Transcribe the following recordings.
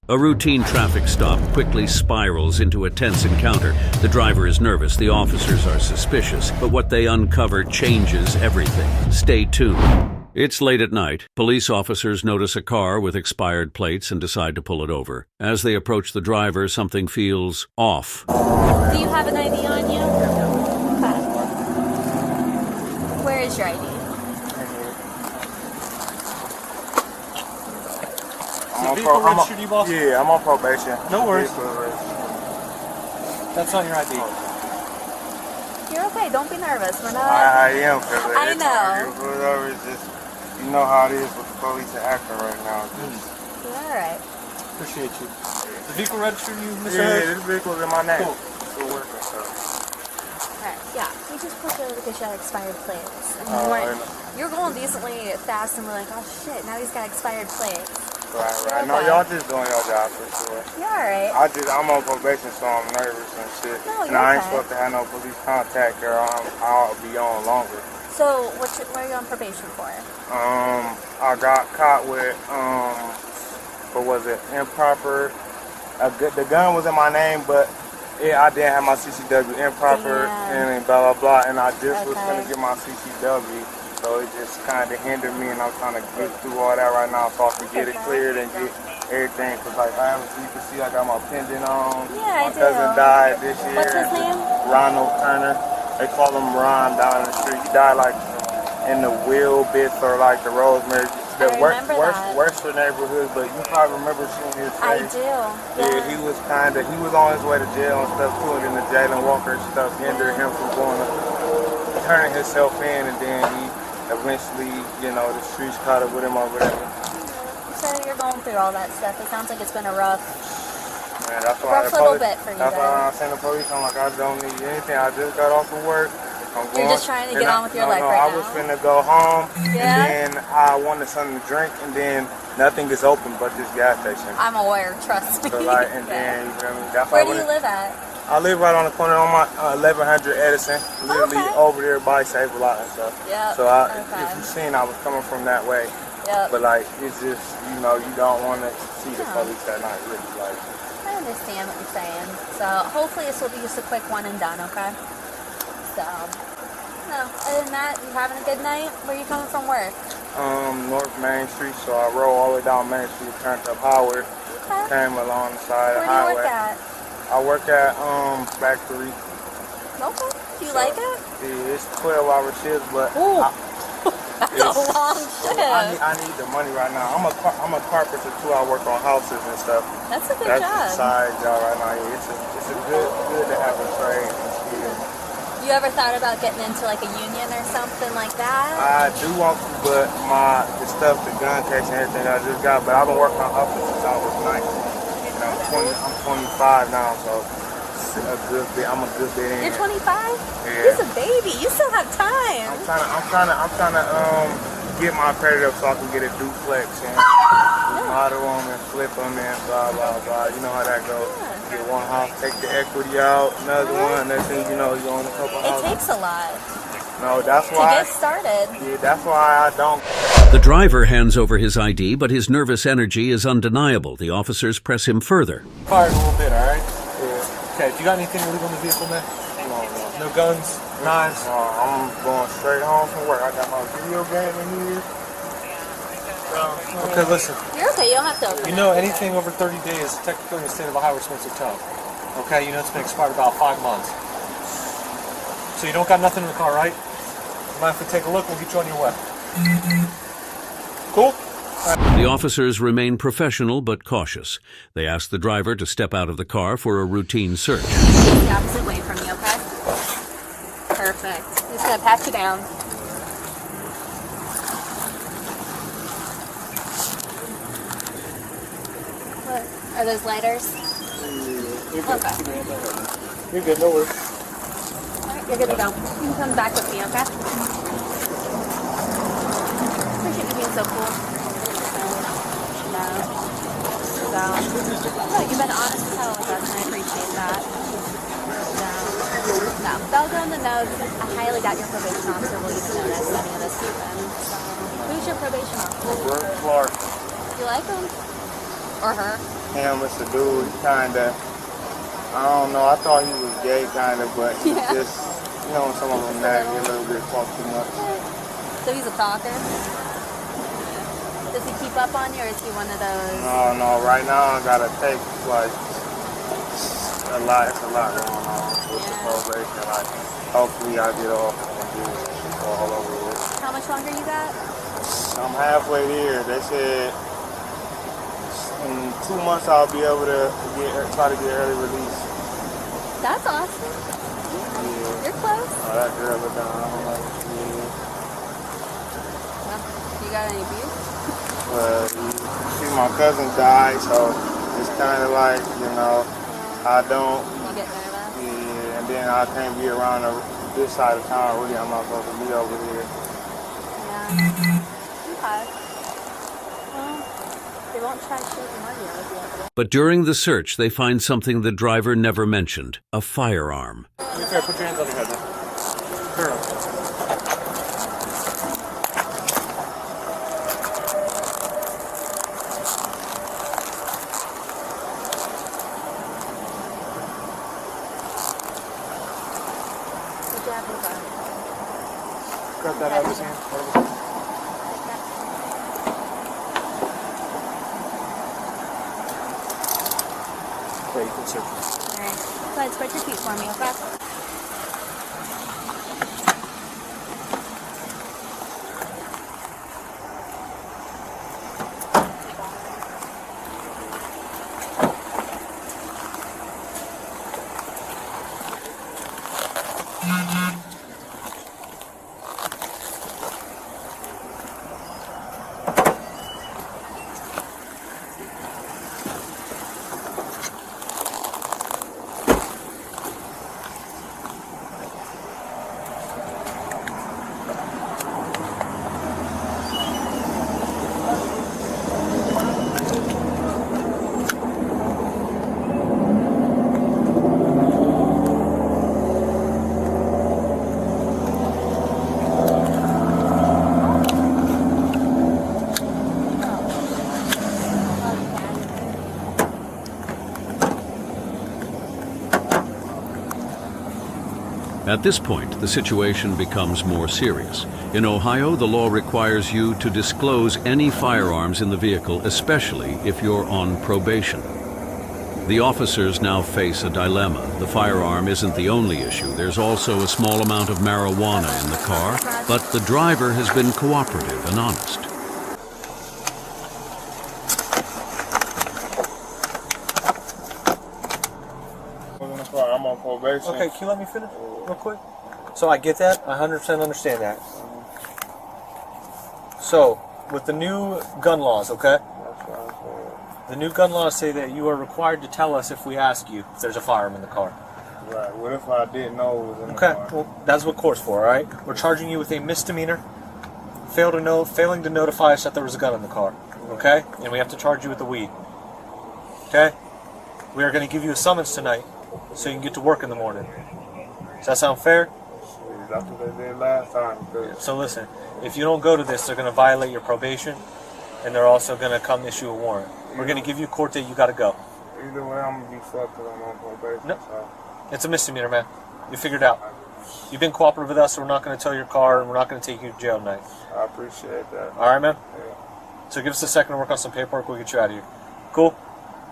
A routine traffic stop quickly spirals into a tense encounter. The driver is nervous, the officers are suspicious, but what they uncover changes everything. Stay tuned. It's late at night. Police officers notice a car with expired plates and decide to pull it over. As they approach the driver, something feels off. Do you have an ID on you? Okay. Where is your ID? Yeah, I'm on probation. No worries. That's not your ID. You're okay. Don't be nervous. We're not. I am. I know. You know how it is with the police acting right now. You're all right. Appreciate you. The vehicle registered you, Mr. Yeah, Harris? this vehicle's in my name. Cool. Still working, so. Alright, yeah. We just pulled over because you had expired plates. And you were going decently fast and we're like, oh shit, now he's got expired plates. Right. No, y'all just doing your job for sure. You're alright. I'm on probation, so I'm nervous and shit. No, and I ain't supposed to have no police contact or I'll be on longer. So, what are you on probation for? I got caught with, what was it, improper. The gun was in my name, but I didn't have my CCW improper and blah, blah, blah. And I just was going to get my CCW. So it just kind of hindered me, and I'm trying to get through all that right now so I can get it cleared and get everything. Because, like, you can see I got my pendant on. Yeah, my cousin died this year. What's his name? Ronald Turner. They call him Ron down in the street. He died, like, in the Will bits or, like, the Rosemary. The worst neighborhood, but you probably remember seeing his face. I do. Yeah, he was on his way to jail and stuff, too, and then the Jalen Walker stuff hindered him from turning himself in, and then he eventually, the streets caught up with him or whatever. So you're going through all that stuff. It sounds like it's been a rough little bit for you. That's why when I send the police, I'm like, I don't need anything. I just got off of work. You're just trying to get on with your life right now. I was finna go home, and then I wanted something to drink, and then nothing is open but this gas station. I'm aware, trust me. So then, you feel me? That's where do you live at? I live right on the corner on my 1100 Edison, literally over there by Save a Lot and stuff. Yeah. So if you've seen, I was coming from that way. Yep. But like, it's just, you don't want to see the police at night, really. Like, I understand what you're saying. So hopefully this will be just a quick one and done, okay? So, no, other than that, you having a good night? Where are you coming from work? North Main Street, so I roll all the way down Main Street, turned up Howard, came along the side of the highway. Where do you work at? I work at Factory. Okay. Do you like it? Yeah, it's 12-hour shifts, but that's a long shift. I need the money right now. I'm a carpenter too. I work on houses and stuff. That's a good job. That's a side job right now. Yeah, it's a good to have a trade and skill. You ever thought about getting into like a union or something like that? I do want to, but the stuff, the gun case and everything I just got. But I've been working on houses since I was 19. I'm 25 now, so I'm a good bit in. You're 25? Yeah. He's a baby. You still have time. I'm trying to get my credit up so I can get a duplex and model them and flip them and blah blah blah. You know how that goes. Get one house, take the equity out, another one. Next thing you know, you're on a couple houses. It takes a lot. No, that's why. To get started. Yeah, that's why I don't. The driver hands over his ID, but his nervous energy is undeniable. The officers press him further. Fired a little bit, all right? Yeah. Okay, if you got anything illegal in the vehicle, man? No guns, knives? I'm going straight home from work. I got my video game in here. Okay, listen. You're okay. You don't have to open You know anything over 30 days, technically in the state of Ohio, it's supposed to tow. Okay, you know it's been expired about 5 months. So you don't got nothing in the car, right? You mind if we take a look? We'll get you on your way. Cool? The officers remain professional but cautious. They ask the driver to step out of the car for a routine search. the opposite way from you, okay? Perfect. I'm just going to pat you down. What? Are those lighters? Okay. You're good, no worries. Alright, you're good to go. You can come back with me, okay? Appreciate you being so cool. No, you've been honest as hell with us, and I appreciate that. No, that'll go in the notes. I highly doubt your probation officer will even notice any of this happen. So, who's your probation officer? Clark. You like him? Or her? him, it's a dude. He kinda, I don't know. I thought he was gay, kinda, but he just, you know, some of them that get a little bit talk too much. So he's a talker. Does he keep up on you, or is he one of those? No. Right now I gotta take like a lot. It's a lot going on with the probation. Like, hopefully I get off and do it all over with. How much longer you got? I'm halfway there. They said in 2 months I'll be able to try to get early release. That's awesome. Yeah. You're close. Oh, that girl is down. I'm like, yeah. Well, you got any beef? See, my cousin died, so it's kind of like, you know, I don't. You get nervous? Yeah, and then I can't be around this side of town. Really, I'm not supposed to be over here. Yeah. Okay. Well, they won't try shooting money with you. But during the search, they find something the driver never mentioned, a firearm. Be fair, put your hands on your head, man. Turn around. Cut that out of his hand. Okay, you can search it. Alright. Go ahead, spread your feet for me, okay? At this point, the situation becomes more serious. In Ohio, the law requires you to disclose any firearms in the vehicle, especially if you're on probation. The officers now face a dilemma. The firearm isn't the only issue. There's also a small amount of marijuana in the car, but the driver has been cooperative and honest. I'm on probation. Okay, can you let me finish real quick? So I get that. I 100% understand that. So, with the new gun laws, okay? The new gun laws say that you are required to tell us if we ask you if there's a firearm in the car. Right. What if I didn't know it was in the Okay, car? well, that's what court's for, all right? We're charging you with a misdemeanor, failing to notify us that there was a gun in the car, okay? And we have to charge you with the weed, okay? We are going to give you a summons tonight so you can get to work in the morning. Does that sound fair? That's what they did last time. So listen, if you don't go to this, they're going to violate your probation, and they're also going to come issue a warrant. We're going to give you a court date. You got to go. Either way, I'm going to be fucked because I'm on probation. No. So. It's a misdemeanor, man. You figured it out. You've been cooperative with us, so we're not going to tow your car, and we're not going to take you to jail tonight. I appreciate that. All right, man? Yeah. So give us a second to work on some paperwork. We'll get you out of here. Cool?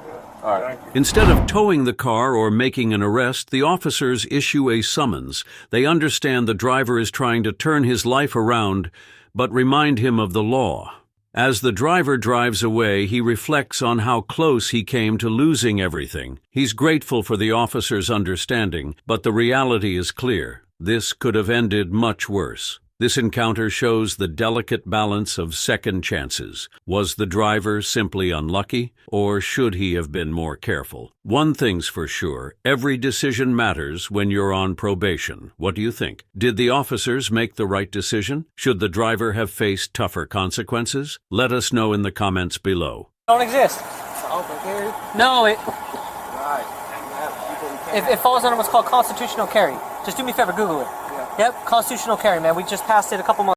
Yeah. All right. Thank you. Instead of towing the car or making an arrest, the officers issue a summons. They understand the driver is trying to turn his life around, but remind him of the law. As the driver drives away, he reflects on how close he came to losing everything. He's grateful for the officer's understanding, but the reality is clear. This could have ended much worse. This encounter shows the delicate balance of second chances. Was the driver simply unlucky, or should he have been more careful? One thing's for sure, every decision matters when you're on probation. What do you think? Did the officers make the right decision? Should the driver have faced tougher consequences? Let us know in the comments below. Don't exist. No, it falls under what's called constitutional carry. Just do me a favor, Google it. Yep, constitutional carry, man. We just passed it a couple months